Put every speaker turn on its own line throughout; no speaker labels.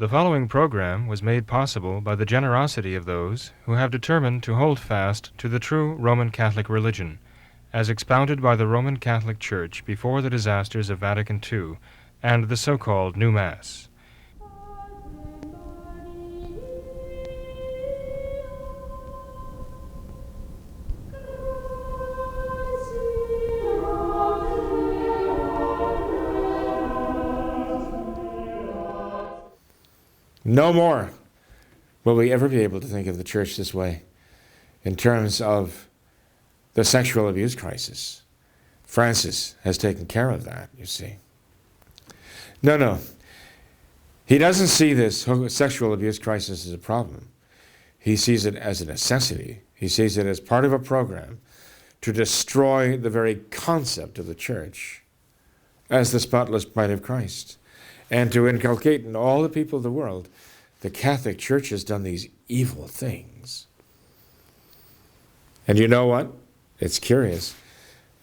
The following program was made possible by the generosity of those who have determined to hold fast to the true Roman Catholic religion, as expounded by the Roman Catholic Church before the disasters of Vatican II and the so-called New Mass.
No more will we ever be able to think of the church this way in terms of the sexual abuse crisis. Francis has taken care of that, you see. No. He doesn't see this sexual abuse crisis as a problem. He sees it as a necessity. He sees it as part of a program to destroy the very concept of the church as the spotless bride of Christ, and to inculcate in all the people of the world, the Catholic Church has done these evil things. And you know what? It's curious.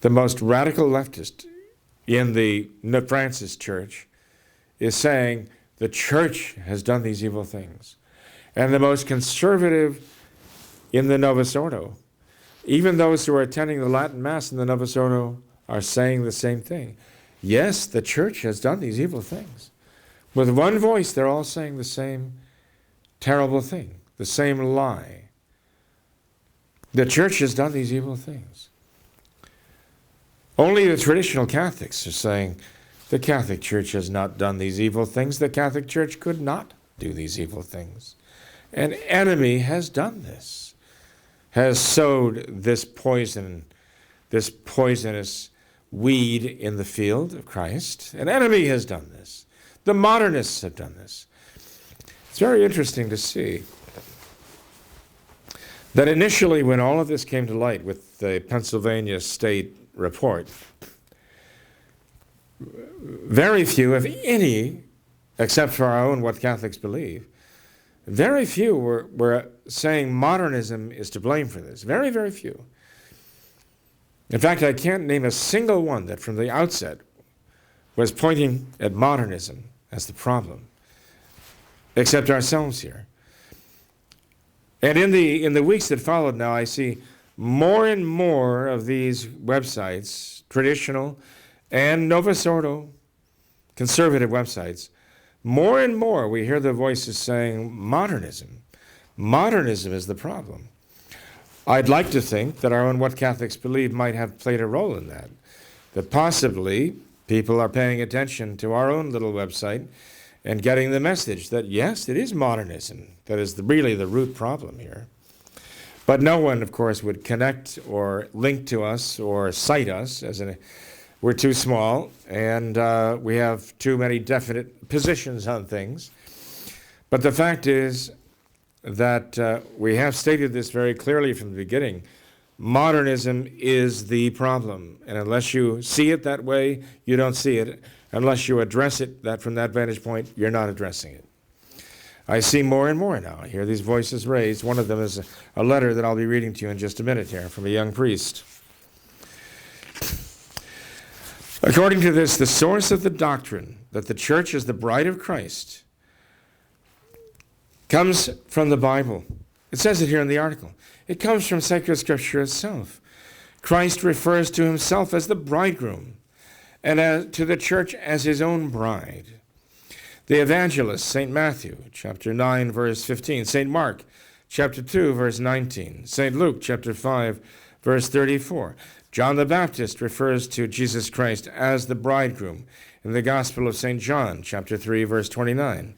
The most radical leftist in the Francis Church is saying the Church has done these evil things. And the most conservative in the Novus Ordo, even those who are attending the Latin Mass in the Novus Ordo, are saying the same thing. Yes, the Church has done these evil things. With one voice, they're all saying the same terrible thing, the same lie. The Church has done these evil things. Only the traditional Catholics are saying the Catholic Church has not done these evil things. The Catholic Church could not do these evil things. An enemy has done this, has sowed this poison, this poisonous weed in the field of Christ. An enemy has done this. The Modernists have done this. It's very interesting to see that initially when all of this came to light with the Pennsylvania State report, very few, if any, except for our own what Catholics believe, very few were saying modernism is to blame for this. Very, very few. In fact, I can't name a single one that from the outset was pointing at modernism as the problem, except ourselves here. And in the weeks that followed now, I see more and more of these websites, traditional and Novus Ordo, conservative websites, more and more we hear the voices saying modernism. Modernism is the problem. I'd like to think that our own What Catholics Believe might have played a role in that, that possibly people are paying attention to our own little website and getting the message that, yes, it is modernism that is really the root problem here. But no one, of course, would connect or link to us or cite us as we're too small and we have too many definite positions on things. But the fact is that we have stated this very clearly from the beginning. Modernism is the problem, and unless you see it that way, you don't see it. Unless you address it from that vantage point, you're not addressing it. I see more and more now. I hear these voices raised. One of them is a letter that I'll be reading to you in just a minute here from a young priest. According to this, the source of the doctrine that the Church is the bride of Christ comes from the Bible. It says it here in the article. It comes from sacred scripture itself. Christ refers to himself as the bridegroom and to the church as his own bride. The evangelist, St. Matthew, chapter 9, verse 15. St. Mark, chapter 2, verse 19. St. Luke, chapter 5, verse 34. John the Baptist refers to Jesus Christ as the bridegroom in the Gospel of St. John, chapter 3, verse 29.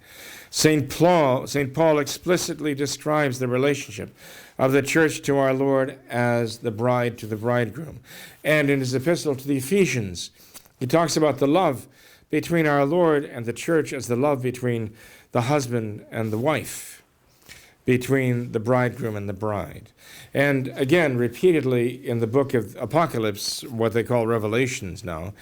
St. Paul explicitly describes the relationship of the church to our Lord as the bride to the bridegroom. And in his epistle to the Ephesians, he talks about the love between our Lord and the church as the love between the husband and the wife, between the bridegroom and the bride. And again, repeatedly in the book of Apocalypse, what they call Revelations now,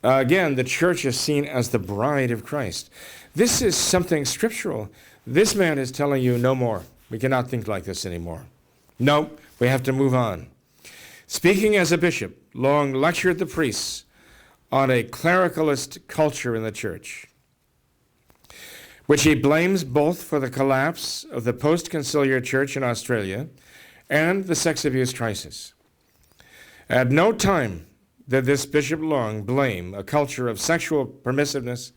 again, the church is seen as the bride of Christ. This is something scriptural. This man is telling you no more. We cannot think like this anymore. No, we have to move on. Speaking as a bishop, Long lectured the priests on a clericalist culture in the church. which he blames both for the collapse of the post-conciliar church in Australia and the sex abuse crisis. At no time did this Bishop Long blame a culture of sexual permissiveness,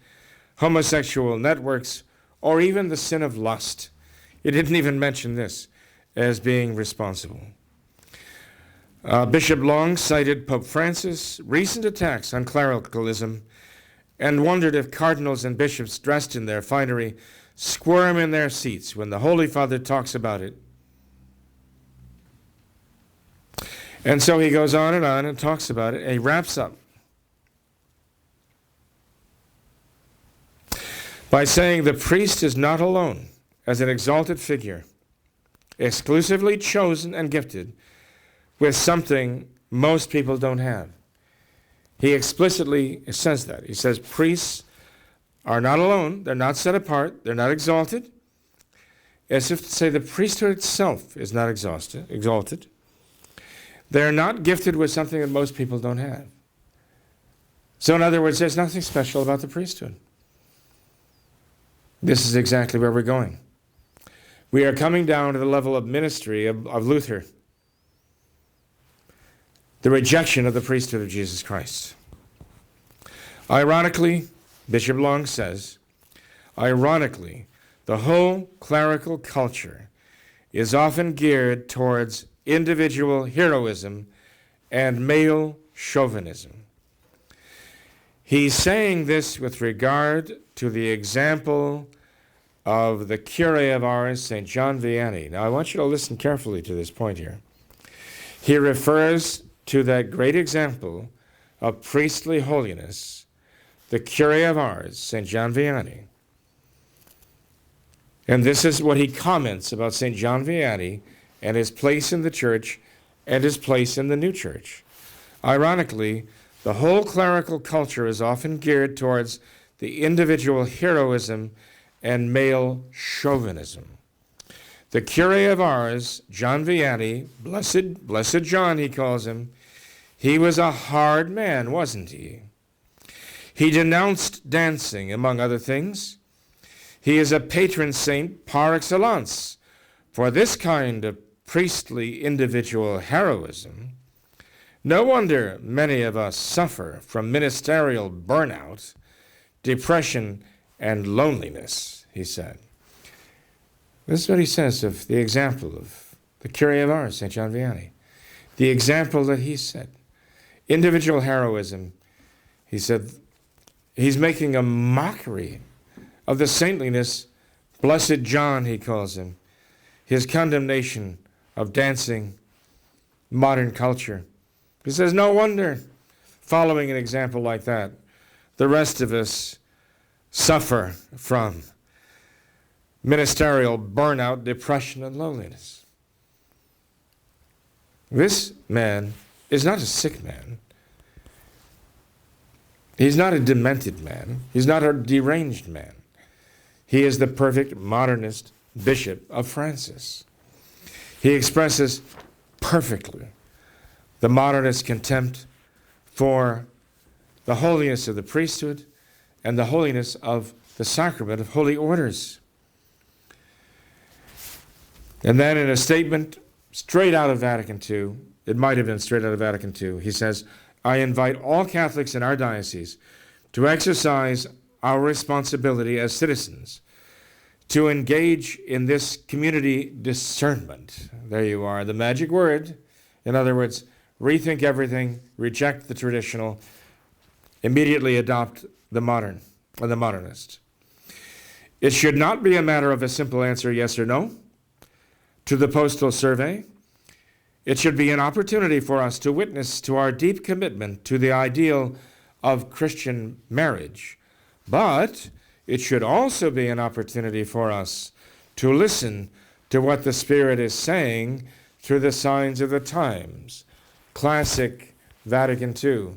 homosexual networks, or even the sin of lust. He didn't even mention this as being responsible. Bishop Long cited Pope Francis' recent attacks on clericalism and wondered if cardinals and bishops dressed in their finery squirm in their seats when the Holy Father talks about it. And so he goes on and talks about it, and he wraps up by saying the priest is not alone as an exalted figure, exclusively chosen and gifted with something most people don't have. He explicitly says that. He says priests are not alone, they're not set apart, they're not exalted, as if to say the priesthood itself is not exalted. They're not gifted with something that most people don't have. So in other words, there's nothing special about the priesthood. This is exactly where we're going. We are coming down to the level of ministry of Luther, the rejection of the priesthood of Jesus Christ. Ironically, Bishop Long says, ironically, the whole clerical culture is often geared towards individual heroism and male chauvinism. He's saying this with regard to the example of the cure of ours, St. John Vianney. Now, I want you to listen carefully to this point here. He refers to that great example of priestly holiness, the cure of ours, St. John Vianney. And this is what he comments about St. John Vianney and his place in the church and his place in the new church. Ironically, the whole clerical culture is often geared towards the individual heroism and male chauvinism. The cure of ours, John Vianney, blessed John he calls him, he was a hard man, wasn't he? He denounced dancing, among other things. He is a patron saint par excellence for this kind of priestly individual heroism. No wonder many of us suffer from ministerial burnout, depression, and loneliness, he said. This is what he says of the example of the cure of ours, St. John Vianney. The example that he said. Individual heroism, he said, he's making a mockery of the saintliness, blessed John, he calls him, his condemnation of dancing, modern culture. He says, no wonder, following an example like that, the rest of us suffer from ministerial burnout, depression, and loneliness. This man is not a sick man. He's not a demented man. He's not a deranged man. He is the perfect modernist bishop of Francis. He expresses perfectly the modernist contempt for the holiness of the priesthood and the holiness of the sacrament of holy orders. And then in a statement straight out of Vatican II, it might have been straight out of Vatican II, he says, I invite all Catholics in our diocese to exercise our responsibility as citizens to engage in this community discernment. There you are, the magic word. In other words, rethink everything, reject the traditional, immediately adopt the modern, or the modernist. It should not be a matter of a simple answer, yes or no, to the postal survey. It should be an opportunity for us to witness to our deep commitment to the ideal of Christian marriage. But it should also be an opportunity for us to listen to what the Spirit is saying through the signs of the times. Classic Vatican II.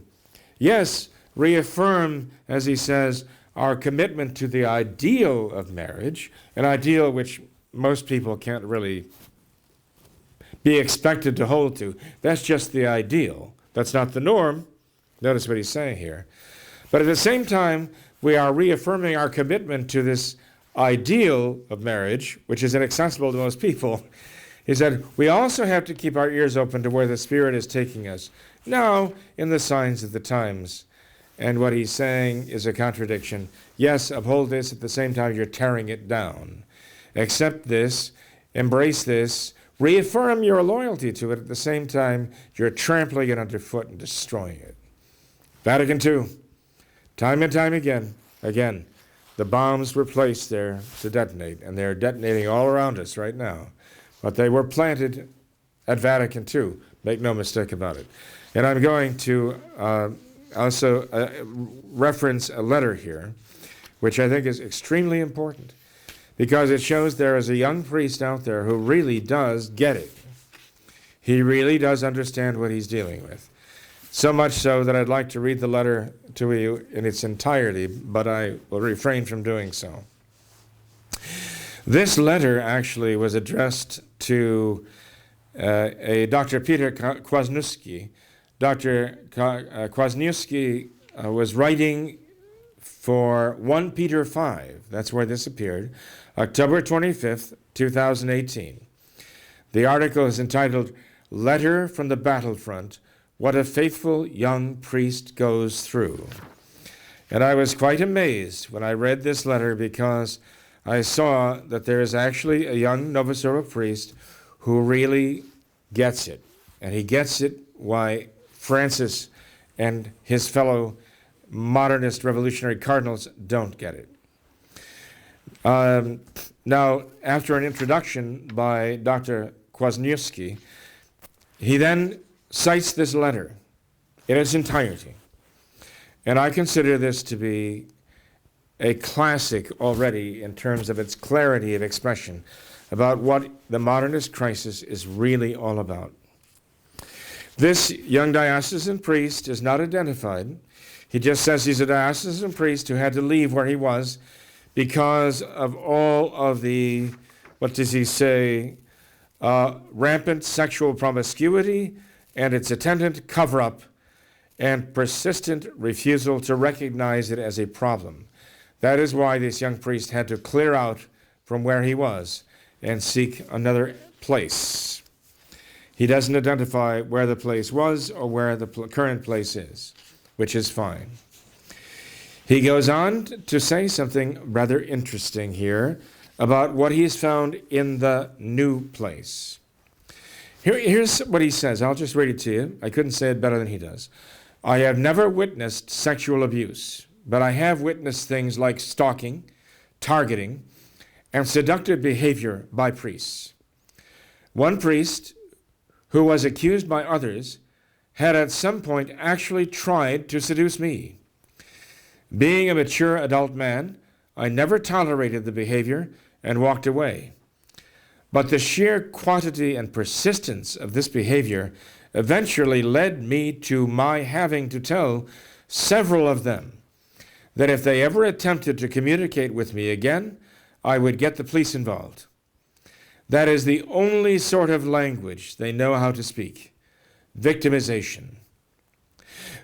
Yes, reaffirm, as he says, our commitment to the ideal of marriage, an ideal which most people can't really be expected to hold to. That's just the ideal. That's not the norm. Notice what he's saying here. But at the same time, we are reaffirming our commitment to this ideal of marriage, which is inaccessible to most people, he said, we also have to keep our ears open to where the Spirit is taking us now in the signs of the times. And what he's saying is a contradiction. Yes, uphold this, at the same time you're tearing it down. Accept this, embrace this, reaffirm your loyalty to it, at the same time you're trampling it underfoot and destroying it. Vatican II, time and time again, the bombs were placed there to detonate, and they're detonating all around us right now. But they were planted at Vatican II, make no mistake about it. And I'm going to also reference a letter here, which I think is extremely important, because it shows there is a young priest out there who really does get it. He really does understand what he's dealing with. So much so that I'd like to read the letter to you in its entirety, but I will refrain from doing so. This letter actually was addressed to a Dr. Peter Kwasniewski. Dr. Kwasniewski was writing for 1 Peter 5. That's where this appeared, October 25th, 2018. The article is entitled, Letter from the Battlefront, What a Faithful Young Priest Goes Through. And I was quite amazed when I read this letter, because I saw that there is actually a young Novus Ordo priest who really gets it. And he gets it why Francis and his fellow modernist revolutionary cardinals don't get it. Now, after an introduction by Dr. Kwasniewski, he then cites this letter in its entirety. And I consider this to be a classic already in terms of its clarity of expression about what the modernist crisis is really all about. This young diocesan priest is not identified. He just says he's a diocesan priest who had to leave where he was because of all of the, what does he say, rampant sexual promiscuity and its attendant cover-up and persistent refusal to recognize it as a problem. That is why this young priest had to clear out from where he was and seek another place. He doesn't identify where the place was or where the current place is, which is fine. He goes on to say something rather interesting here about what he's found in the new place. Here's what he says. I'll just read it to you. I couldn't say it better than he does. I have never witnessed sexual abuse, but I have witnessed things like stalking, targeting, and seductive behavior by priests. One priest who was accused by others had at some point actually tried to seduce me. Being a mature adult man, I never tolerated the behavior and walked away. But the sheer quantity and persistence of this behavior eventually led me to my having to tell several of them that if they ever attempted to communicate with me again, I would get the police involved. That is the only sort of language they know how to speak, victimization.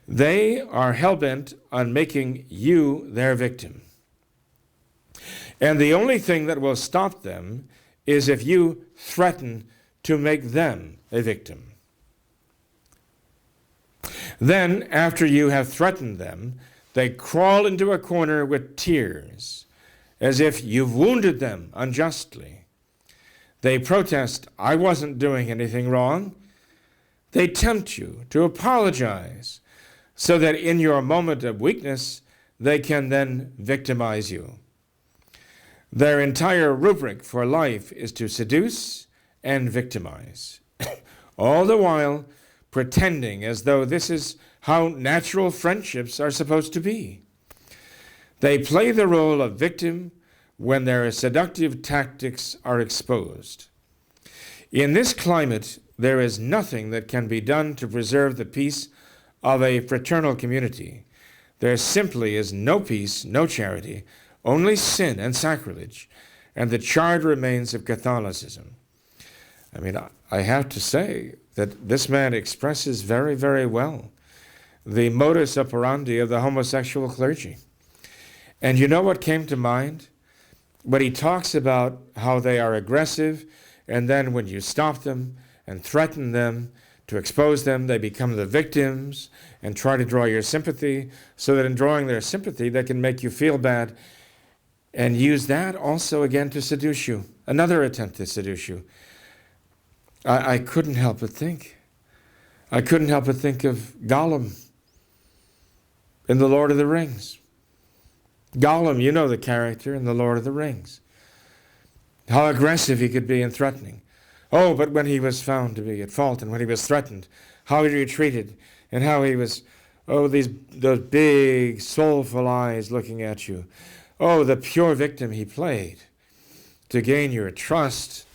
They are hell-bent on making you their victim. And the only thing that will stop them is if you threaten to make them a victim. Then, after you have threatened them, they crawl into a corner with tears, as if you've wounded them unjustly. They protest, I wasn't doing anything wrong. They tempt you to apologize, so that in your moment of weakness, they can then victimize you. Their entire rubric for life is to seduce and victimize, all the while pretending as though this is how natural friendships are supposed to be. They play the role of victim when their seductive tactics are exposed. In this climate, there is nothing that can be done to preserve the peace of a fraternal community. There simply is no peace, no charity, only sin and sacrilege, and the charred remains of Catholicism. I mean, I have to say that this man expresses very, very well the modus operandi of the homosexual clergy. And you know what came to mind? but he talks about how they are aggressive, and then when you stop them and threaten them to expose them, they become the victims and try to draw your sympathy, so that in drawing their sympathy, they can make you feel bad and use that also again to seduce you. Another attempt to seduce you. I couldn't help but think. I couldn't help but think of Gollum in The Lord of the Rings. Gollum, you know the character in The Lord of the Rings. How aggressive he could be and threatening. Oh, but when he was found to be at fault and when he was threatened, how he retreated and how he was, those big soulful eyes looking at you. Oh, the pure victim he played to gain your trust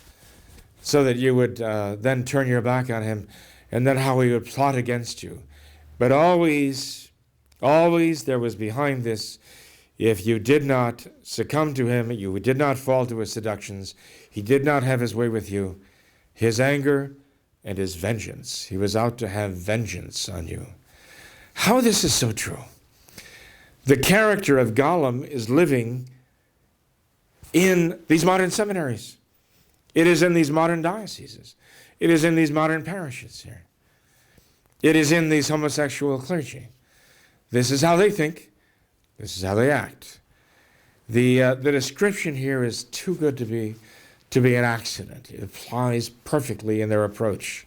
so that you would then turn your back on him, and then how he would plot against you. But always there was behind this, if you did not succumb to him, you did not fall to his seductions, he did not have his way with you, his anger and his vengeance. He was out to have vengeance on you. How this is so true. The character of Gollum is living in these modern seminaries. It is in these modern dioceses. It is in these modern parishes here. It is in these homosexual clergy. This is how they think. This is how they act. The description here is too good to be an accident. It applies perfectly in their approach.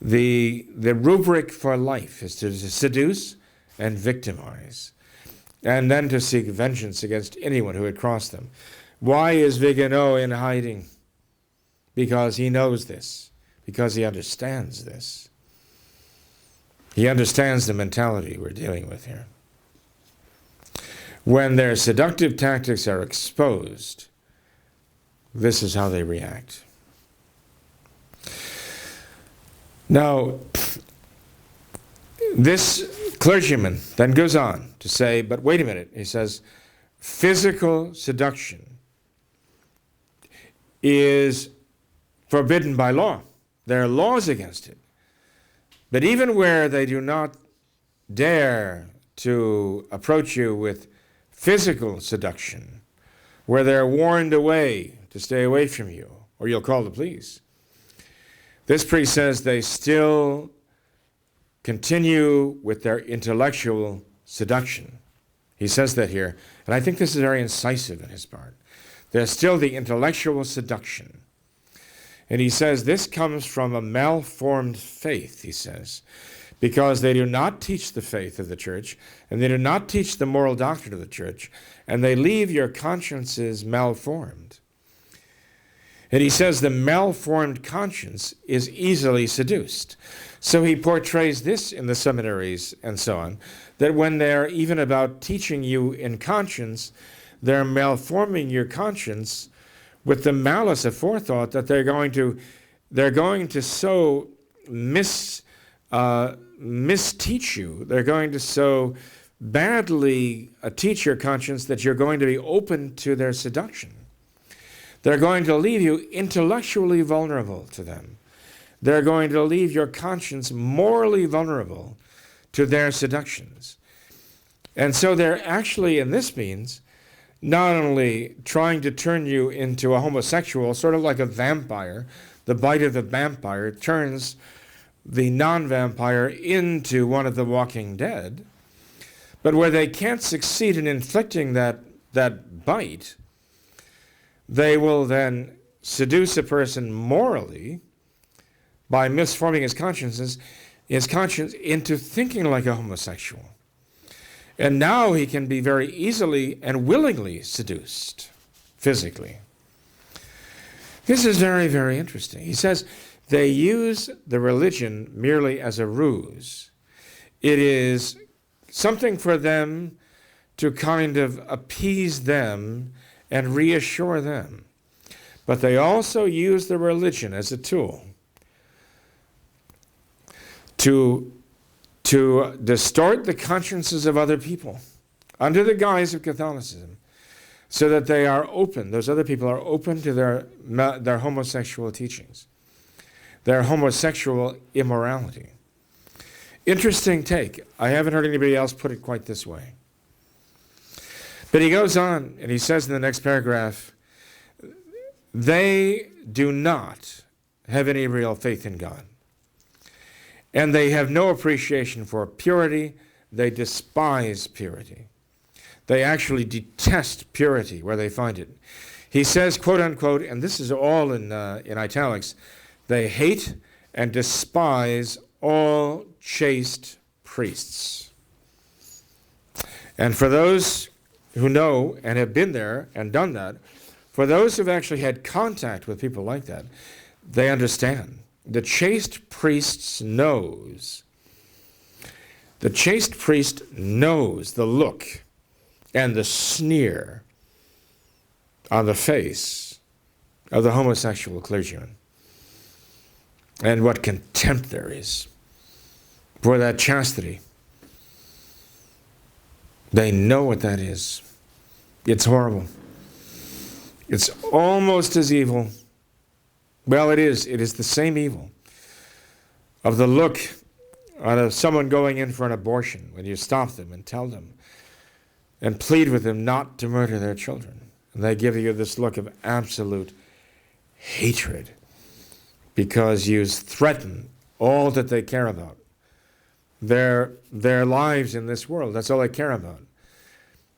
The rubric for life is to seduce and victimize, and then to seek vengeance against anyone who had crossed them. Why is Viganò in hiding? Because he knows this, because he understands this. He understands the mentality we're dealing with here. When their seductive tactics are exposed, this is how they react. Now, this clergyman then goes on to say, but wait a minute, he says, physical seduction is forbidden by law. There are laws against it. But even where they do not dare to approach you with physical seduction, where they're warned away to stay away from you, or you'll call the police, this priest says they still continue with their intellectual seduction. He says that here, and I think this is very incisive in his part. There's still the intellectual seduction. And he says this comes from a malformed faith, he says, because they do not teach the faith of the church, and they do not teach the moral doctrine of the church, and they leave your consciences malformed. And he says the malformed conscience is easily seduced. So he portrays this in the seminaries and so on, that when they're even about teaching you in conscience, they're malforming your conscience with the malice aforethought that they're going to so misteach you. They're going to so badly teach your conscience that you're going to be open to their seduction. They're going to leave you intellectually vulnerable to them. They're going to leave your conscience morally vulnerable to their seductions. And so they're actually, and this means, not only trying to turn you into a homosexual, sort of like a vampire. The bite of the vampire turns the non-vampire into one of the walking dead. But where they can't succeed in inflicting that bite, they will then seduce a person morally by misforming his conscience into thinking like a homosexual. And now he can be very easily and willingly seduced physically. This is very, very interesting. He says they use the religion merely as a ruse. It is something for them to kind of appease them and reassure them. But they also use the religion as a tool to distort the consciences of other people under the guise of Catholicism, so that they are open, those other people are open to their homosexual teachings, their homosexual immorality. Interesting take. I haven't heard anybody else put it quite this way. But he goes on and he says in the next paragraph, they do not have any real faith in God. And they have no appreciation for purity. They despise purity. They actually detest purity where they find it. He says, quote unquote, and this is all in italics, they hate and despise all chaste priests. And for those who know and have been there and done that, for those who've actually had contact with people like that, they understand. The chaste priest knows. The chaste priest knows the look and the sneer on the face of the homosexual clergyman, and what contempt there is for that chastity. They know what that is. It's horrible. It's almost as evil. Well, it is. It is the same evil of the look on someone going in for an abortion when you stop them and tell them and plead with them not to murder their children. And they give you this look of absolute hatred because you threaten all that they care about. Their lives in this world, that's all they care about.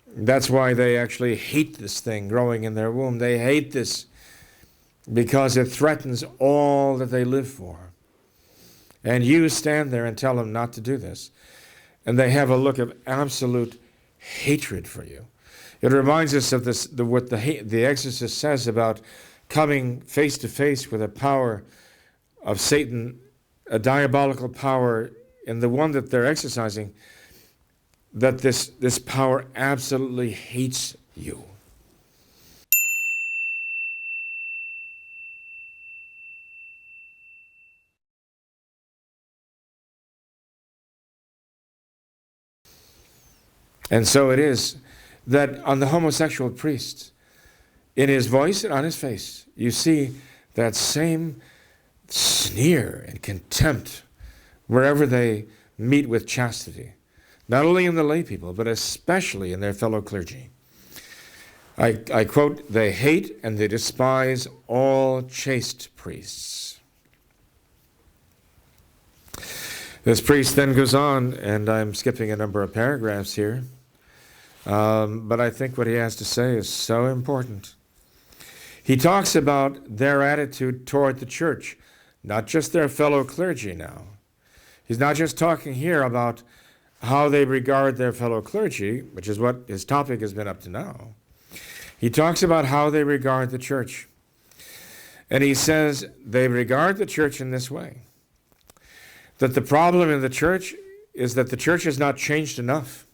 That's why they actually hate this thing growing in their womb. They hate this because it threatens all that they live for. And you stand there and tell them not to do this. And they have a look of absolute hatred for you. It reminds us of this, what the exorcist says about coming face to face with a power of Satan, a diabolical power in the one that they're exercising, that this power absolutely hates you. And so it is that on the homosexual priest, in his voice and on his face, you see that same sneer and contempt wherever they meet with chastity, not only in the lay people, but especially in their fellow clergy. I quote, they hate and they despise all chaste priests. This priest then goes on, and I'm skipping a number of paragraphs here, but I think what he has to say is so important. He talks about their attitude toward the church, not just their fellow clergy now. He's not just talking here about how they regard their fellow clergy, which is what his topic has been up to now. He talks about how they regard the church. And he says they regard the church in this way, that the problem in the church is that the church has not changed enough,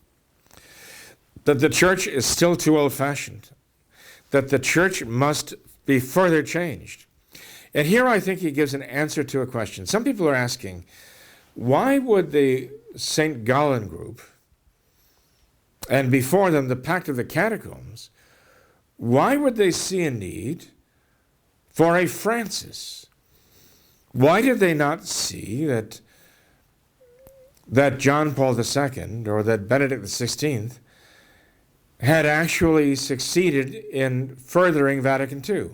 that the church is still too old-fashioned, that the church must be further changed. And here I think he gives an answer to a question. Some people are asking, why would the St. Gollum group, and before them the Pact of the Catacombs, why would they see a need for a Francis? Why did they not see that John Paul II or that Benedict XVI had actually succeeded in furthering Vatican II?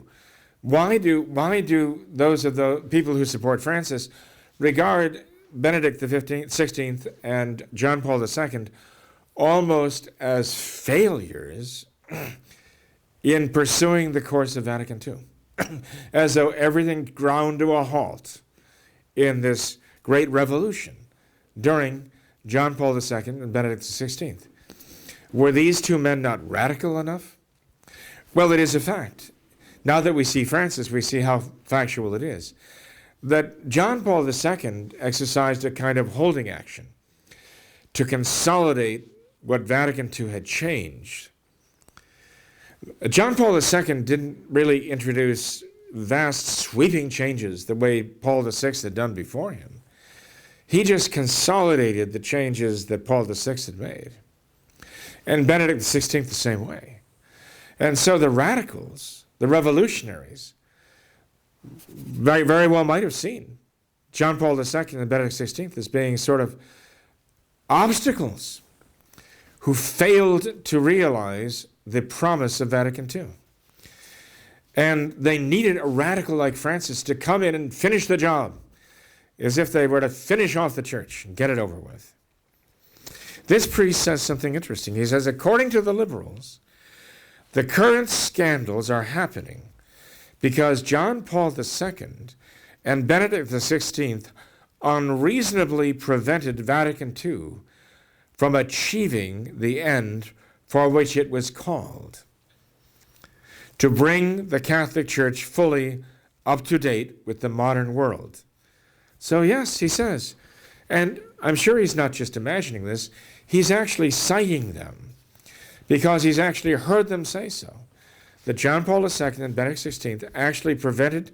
Why do those of the people who support Francis regard Benedict XVI and John Paul II almost as failures in pursuing the course of Vatican II, as though everything ground to a halt in this great revolution during John Paul II and Benedict XVI? Were these two men not radical enough? Well, it is a fact. Now that we see Francis, we see how factual it is. That John Paul II exercised a kind of holding action to consolidate what Vatican II had changed. John Paul II didn't really introduce vast sweeping changes the way Paul VI had done before him. He just consolidated the changes that Paul VI had made. And Benedict XVI the same way. And so the radicals, the revolutionaries, very, very well might have seen John Paul II and Benedict XVI as being sort of obstacles who failed to realize the promise of Vatican II. And they needed a radical like Francis to come in and finish the job, as if they were to finish off the church and get it over with. This priest says something interesting. He says, according to the liberals, the current scandals are happening because John Paul II and Benedict XVI unreasonably prevented Vatican II from achieving the end for which it was called, to bring the Catholic Church fully up to date with the modern world. So yes, he says, and I'm sure he's not just imagining this, he's actually citing them, because he's actually heard them say so, that John Paul II and Benedict XVI actually prevented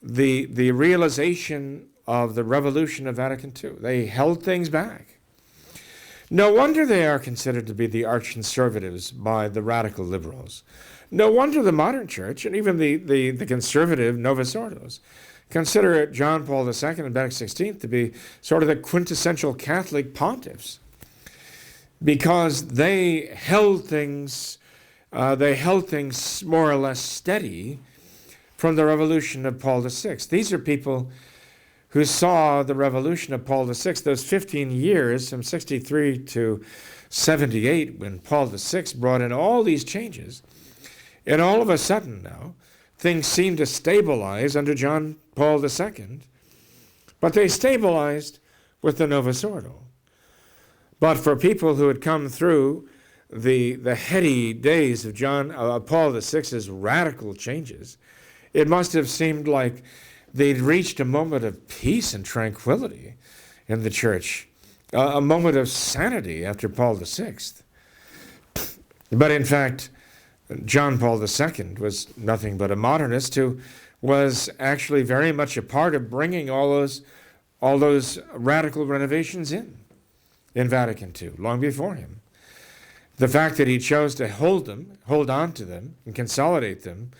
the realization of the revolution of Vatican II. They held things back. No wonder they are considered to be the arch-conservatives by the radical liberals. No wonder the modern church, and even the conservative Novus Ordos, consider John Paul II and Benedict XVI to be sort of the quintessential Catholic pontiffs, because they held things more or less steady from the revolution of Paul VI. These are people who saw the revolution of Paul VI, those 15 years from 63 to 78, when Paul VI brought in all these changes. And all of a sudden now, things seem to stabilize under John Paul II, but they stabilized with the Novus Ordo. But for people who had come through the heady days of Paul VI's radical changes, it must have seemed like they'd reached a moment of peace and tranquility in the church, a moment of sanity after Paul VI. But in fact, John Paul II was nothing but a modernist who was actually very much a part of bringing all those radical renovations in Vatican II, long before him. The fact that he chose to hold on to them, and consolidate them,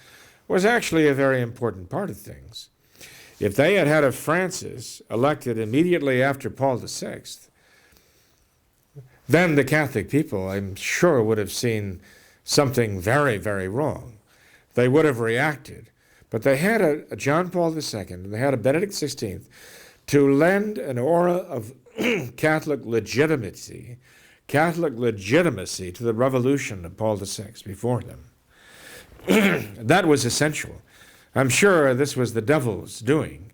was actually a very important part of things. If they had had a Francis elected immediately after Paul VI, then the Catholic people, I'm sure, would have seen something very, very wrong. They would have reacted. But they had a John Paul II, and they had a Benedict XVI to lend an aura of Catholic legitimacy to the revolution of Paul VI before them. That was essential. I'm sure this was the devil's doing,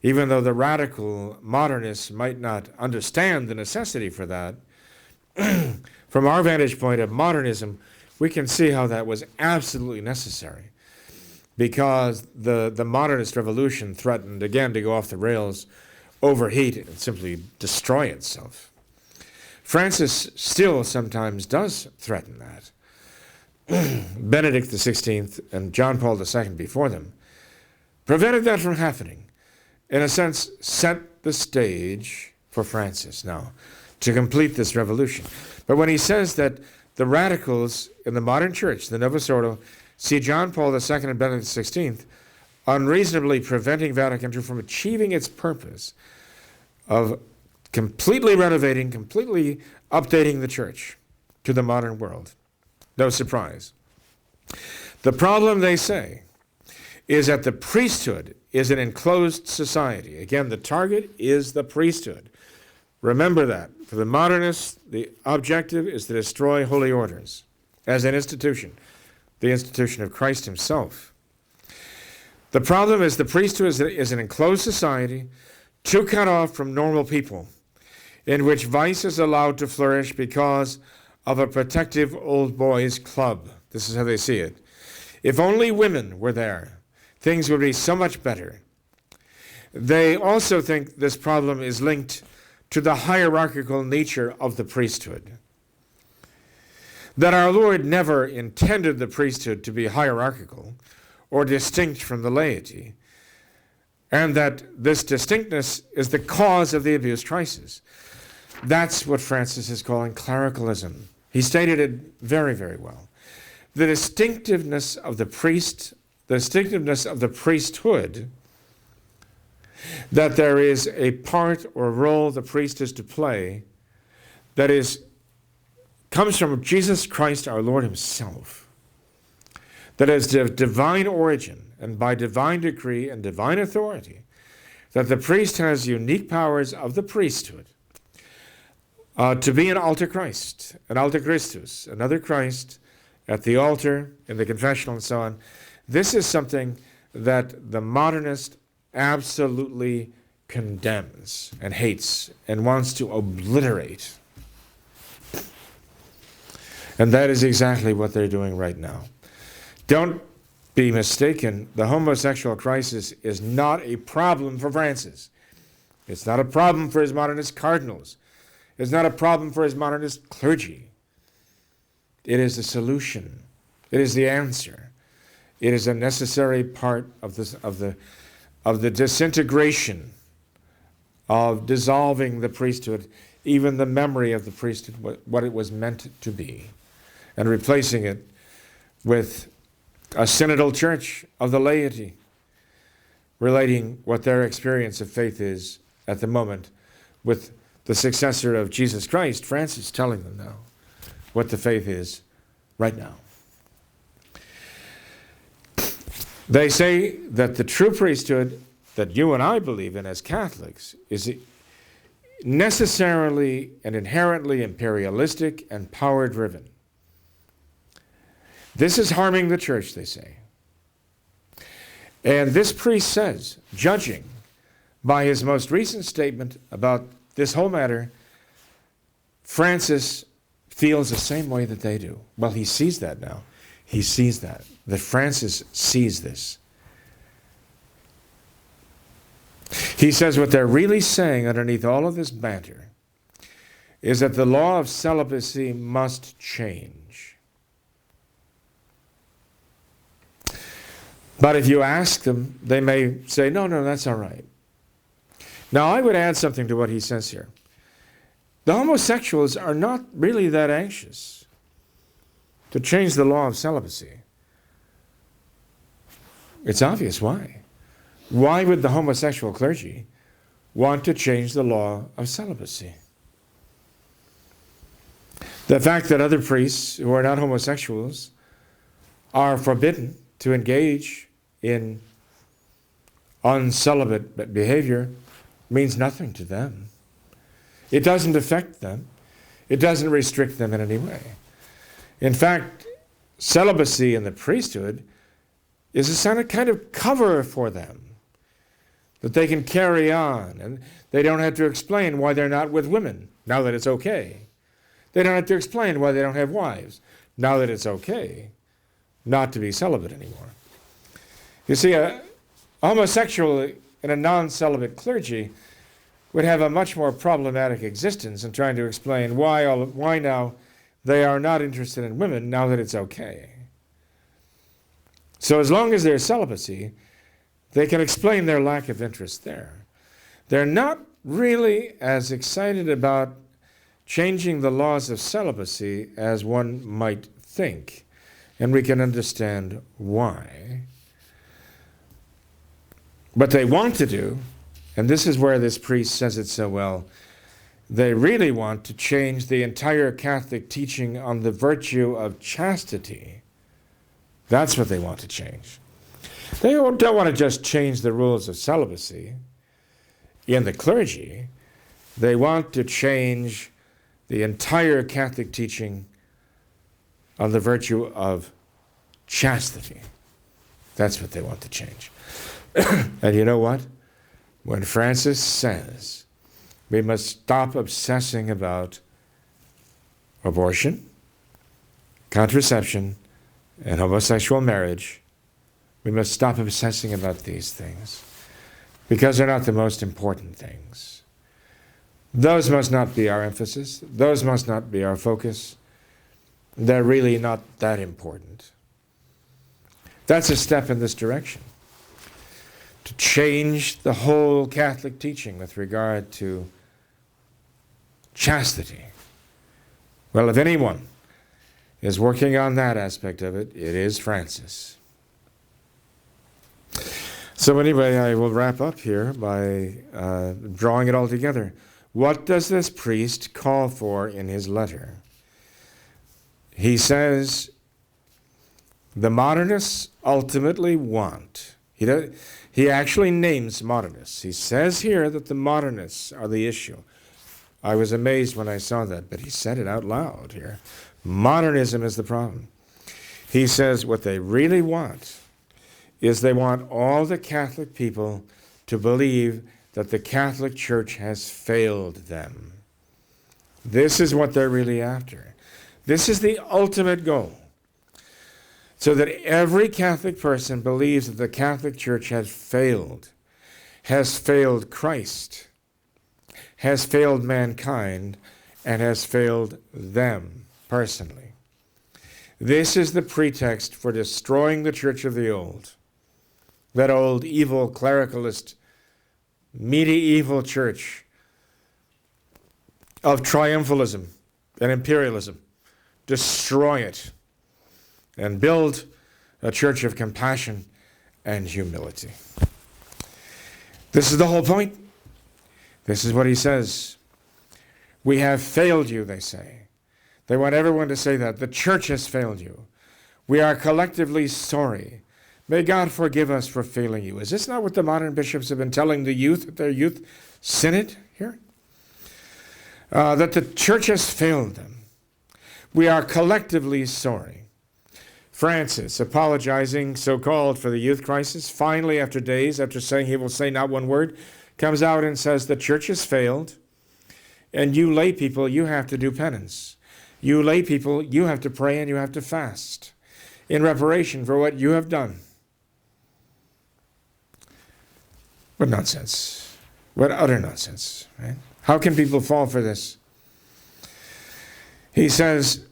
even though the radical modernists might not understand the necessity for that. From our vantage point of modernism, we can see how that was absolutely necessary, because the modernist revolution threatened again to go off the rails, overheat, and simply destroy itself. Francis still sometimes does threaten that. Benedict XVI and John Paul II before them prevented that from happening. In a sense, set the stage for Francis now to complete this revolution. But when he says that the radicals in the modern church, the Novus Ordo, see John Paul II and Benedict XVI unreasonably preventing Vatican II from achieving its purpose of completely renovating, completely updating the church to the modern world. No surprise. The problem, they say, is that the priesthood is an enclosed society. Again, the target is the priesthood. Remember that. For the modernists, the objective is to destroy holy orders as an institution, the institution of Christ himself. The problem is the priesthood is an enclosed society, too cut off from normal people, in which vice is allowed to flourish because of a protective old boys club. This is how they see it. If only women were there, things would be so much better. They also think this problem is linked to the hierarchical nature of the priesthood. That our Lord never intended the priesthood to be hierarchical or distinct from the laity, and that this distinctness is the cause of the abuse crisis. That's what Francis is calling clericalism. He stated it very, very well. The distinctiveness of the priest, the distinctiveness of the priesthood, that there is a part or role the priest is to play that comes from Jesus Christ our Lord himself. that is of divine origin and by divine decree and divine authority, that the priest has unique powers of the priesthood to be an altar Christ, an altar Christus, another Christ at the altar, in the confessional, and so on. This is something that the modernist absolutely condemns and hates and wants to obliterate. And that is exactly what they're doing right now. Don't be mistaken, the homosexual crisis is not a problem for Francis. It's not a problem for his modernist cardinals. It's not a problem for his modernist clergy. It is the solution. It is the answer. It is a necessary part of the disintegration, of dissolving the priesthood, even the memory of the priesthood, what it was meant to be, and replacing it with a synodal church of the laity, relating what their experience of faith is at the moment with the successor of Jesus Christ, Francis, telling them now what the faith is right now. They say that the true priesthood that you and I believe in as Catholics is necessarily and inherently imperialistic and power-driven. This is harming the church, they say. And this priest says, judging by his most recent statement about this whole matter, Francis feels the same way that they do. Well, he sees that now. He sees that Francis sees this. He says what they're really saying underneath all of this banter is that the law of celibacy must change. But if you ask them, they may say, no, that's all right. Now, I would add something to what he says here. The homosexuals are not really that anxious to change the law of celibacy. It's obvious why. Why would the homosexual clergy want to change the law of celibacy? The fact that other priests who are not homosexuals are forbidden to engage in uncelibate behavior means nothing to them. It doesn't affect them. It doesn't restrict them in any way. In fact, celibacy in the priesthood is a kind of cover for them, that they can carry on, and they don't have to explain why they're not with women, now that it's okay. They don't have to explain why they don't have wives, now that it's okay not to be celibate anymore. You see, a homosexual in a non-celibate clergy would have a much more problematic existence in trying to explain why now they are not interested in women now that it's okay. So as long as there's celibacy, they can explain their lack of interest there. They're not really as excited about changing the laws of celibacy as one might think, and we can understand why. What they want to do, and this is where this priest says it so well, they really want to change the entire Catholic teaching on the virtue of chastity. That's what they want to change. They don't want to just change the rules of celibacy in the clergy. They want to change the entire Catholic teaching on the virtue of chastity. That's what they want to change. And you know what? When Francis says we must stop obsessing about abortion, contraception, and homosexual marriage, we must stop obsessing about these things because they're not the most important things. Those must not be our emphasis. Those must not be our focus. They're really not that important. That's a step in this direction, to change the whole Catholic teaching with regard to chastity. Well, if anyone is working on that aspect of it, it is Francis. So anyway, I will wrap up here by drawing it all together. What does this priest call for in his letter? He says the modernists ultimately want. He actually names modernists. He says here that the modernists are the issue. I was amazed when I saw that, but he said it out loud here. Modernism is the problem. He says what they really want is they want all the Catholic people to believe that the Catholic Church has failed them. This is what they're really after. This is the ultimate goal. So that every Catholic person believes that the Catholic Church has failed Christ, has failed mankind, and has failed them personally. This is the pretext for destroying the Church of the Old, that old evil clericalist medieval church of triumphalism and imperialism. Destroy it and build a church of compassion and humility. This is the whole point. This is what he says. We have failed you, they say. They want everyone to say that. The church has failed you. We are collectively sorry. May God forgive us for failing you. Is this not what the modern bishops have been telling the youth at their youth synod here? That the church has failed them. We are collectively sorry. Francis, apologizing, so-called, for the youth crisis, finally, after days, after saying he will say not one word, comes out and says the church has failed, and you lay people, you have to do penance. You lay people, you have to pray and you have to fast in reparation for what you have done. What nonsense. What utter nonsense, right? How can people fall for this? He says,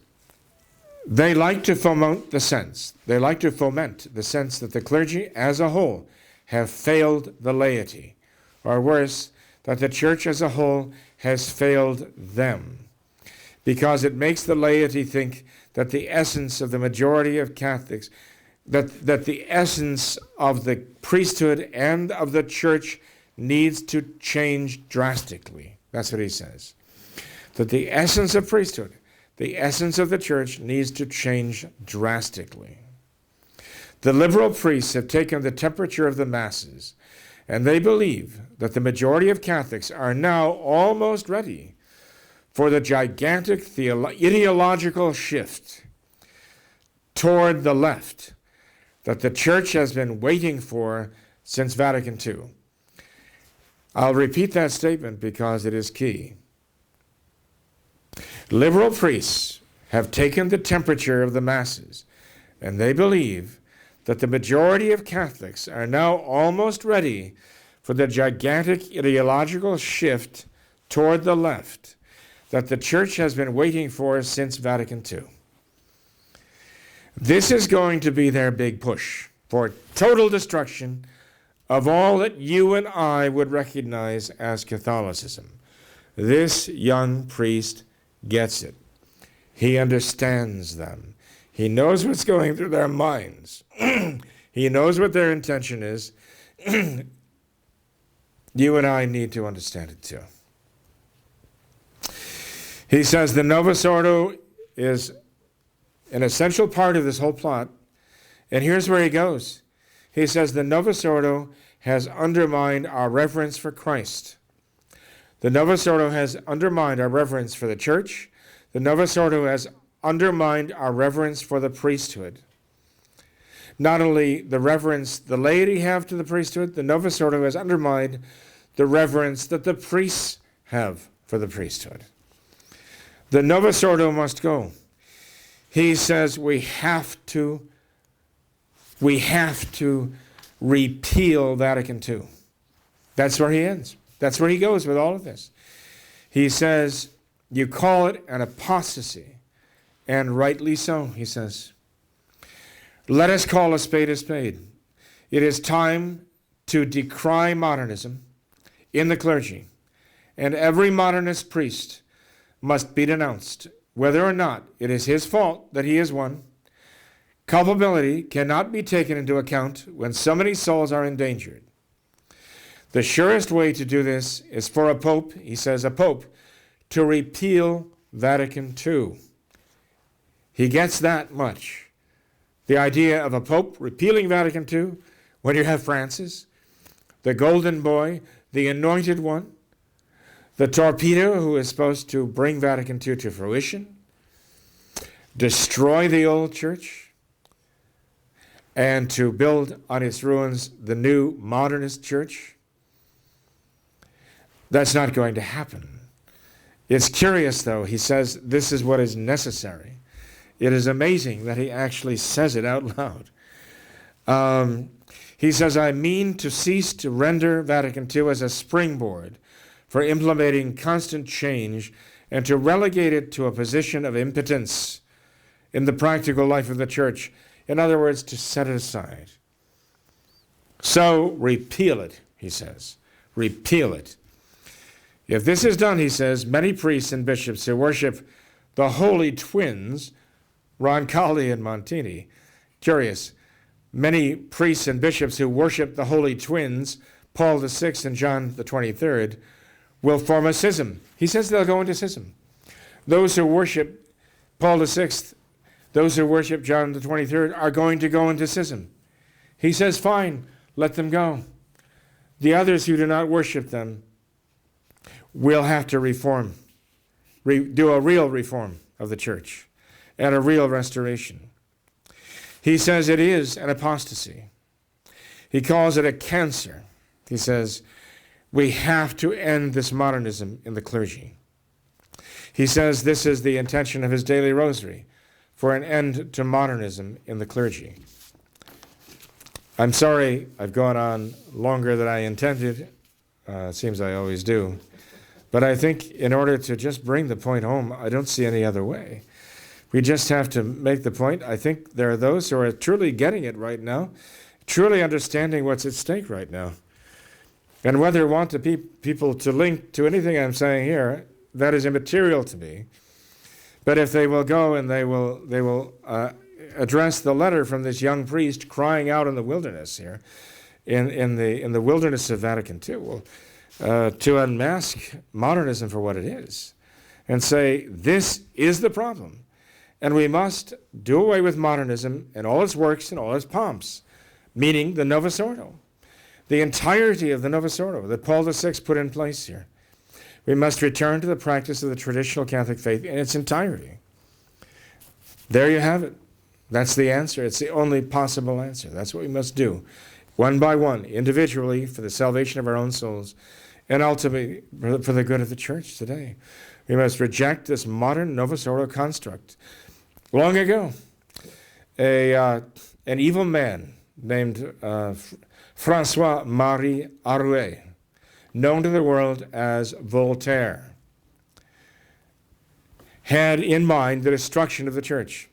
they like to foment the sense that the clergy as a whole have failed the laity, or worse, that the church as a whole has failed them, because it makes the laity think that the essence of the majority of Catholics, that the essence of the priesthood and of the church needs to change drastically. That's what he says. That the essence of priesthood, the essence of the church needs to change drastically. The liberal priests have taken the temperature of the masses, and they believe that the majority of Catholics are now almost ready for the gigantic ideological shift toward the left that the church has been waiting for since Vatican II. I'll repeat that statement because it is key. Liberal priests have taken the temperature of the masses, and they believe that the majority of Catholics are now almost ready for the gigantic ideological shift toward the left that the church has been waiting for since Vatican II. This is going to be their big push for total destruction of all that you and I would recognize as Catholicism. This young priest gets it. He understands them. He knows what's going through their minds. He knows what their intention is. You and I need to understand it too. He says the Novus Ordo is an essential part of this whole plot. And here's where he goes. He says the Novus Ordo has undermined our reverence for Christ. The Novus Ordo has undermined our reverence for the church. The Novus Ordo has undermined our reverence for the priesthood. Not only the reverence the laity have to the priesthood, the Novus Ordo has undermined the reverence that the priests have for the priesthood. The Novus Ordo must go. He says we have to repeal Vatican II. That's where he ends. That's where he goes with all of this. He says, you call it an apostasy, and rightly so, he says. Let us call a spade a spade. It is time to decry modernism in the clergy, and every modernist priest must be denounced, whether or not it is his fault that he is one. Culpability cannot be taken into account when so many souls are endangered. The surest way to do this is for a pope, he says, a pope, to repeal Vatican II. He gets that much. The idea of a pope repealing Vatican II when you have Francis, the golden boy, the anointed one, the torpedo who is supposed to bring Vatican II to fruition, destroy the old church, and to build on its ruins the new modernist church. That's not going to happen. It's curious, though. He says this is what is necessary. It is amazing that he actually says it out loud. He says, I mean to cease to render Vatican II as a springboard for implementing constant change and to relegate it to a position of impotence in the practical life of the church. In other words, to set it aside. So repeal it, he says. Repeal it. If this is done, he says, many priests and bishops who worship the holy twins, Roncalli and Montini, curious, many priests and bishops who worship the holy twins, Paul VI and John the 23rd, will form a schism. He says they'll go into schism. Those who worship Paul VI, those who worship John the 23rd are going to go into schism. He says, fine, let them go. The others who do not worship them will have to reform, do a real reform of the church and a real restoration. He says it is an apostasy. He calls it a cancer. He says, we have to end this modernism in the clergy. He says this is the intention of his daily rosary, for an end to modernism in the clergy. I'm sorry I've gone on longer than I intended. It seems I always do. But I think in order to just bring the point home, I don't see any other way. We just have to make the point. I think there are those who are truly getting it right now, truly understanding what's at stake right now. And whether I want people to link to anything I'm saying here, that is immaterial to me. But if they will go and they will address the letter from this young priest crying out in the wilderness here, in the wilderness of Vatican II, to unmask modernism for what it is, and say this is the problem, and we must do away with modernism and all its works and all its pomps, meaning the Novus Ordo, the entirety of the Novus Ordo that Paul VI put in place here. We must return to the practice of the traditional Catholic faith in its entirety. There you have it. That's the answer. It's the only possible answer. That's what we must do, one by one, individually, for the salvation of our own souls, and ultimately for the good of the church today. We must reject this modern Novus Ordo construct. Long ago, an evil man named François-Marie Arouet, known to the world as Voltaire, had in mind the destruction of the church.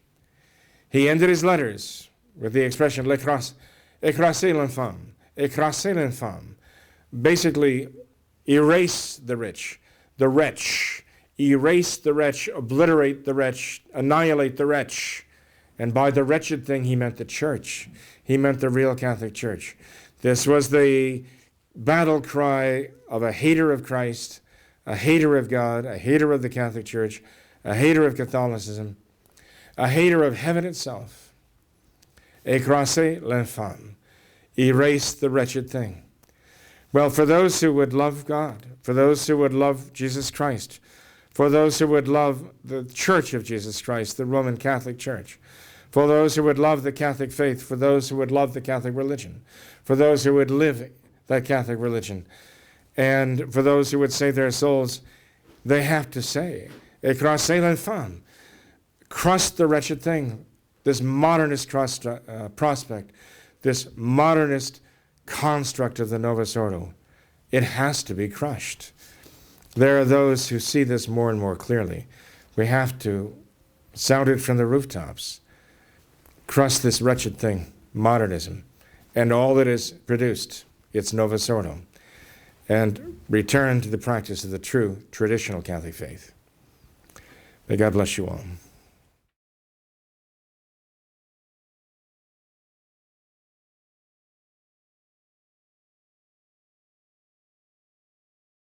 He ended his letters with the expression écraser l'infâme, basically erase the rich, the wretch, erase the wretch, obliterate the wretch, annihilate the wretch. And by the wretched thing, he meant the church. He meant the real Catholic Church. This was the battle cry of a hater of Christ, a hater of God, a hater of the Catholic Church, a hater of Catholicism, a hater of heaven itself. Écraser l'infâme, erase the wretched thing. Well, for those who would love God, for those who would love Jesus Christ, for those who would love the Church of Jesus Christ, the Roman Catholic Church, for those who would love the Catholic faith, for those who would love the Catholic religion, for those who would live that Catholic religion, and for those who would save their souls, they have to say, écraser l'infâme, crush the wretched thing, this modernist prospect, this modernist construct of the Novus Ordo. It has to be crushed. There are those who see this more and more clearly. We have to sound it from the rooftops. Crush this wretched thing, modernism, and all that is produced, its Novus Ordo, and return to the practice of the true traditional Catholic faith. May God bless you all.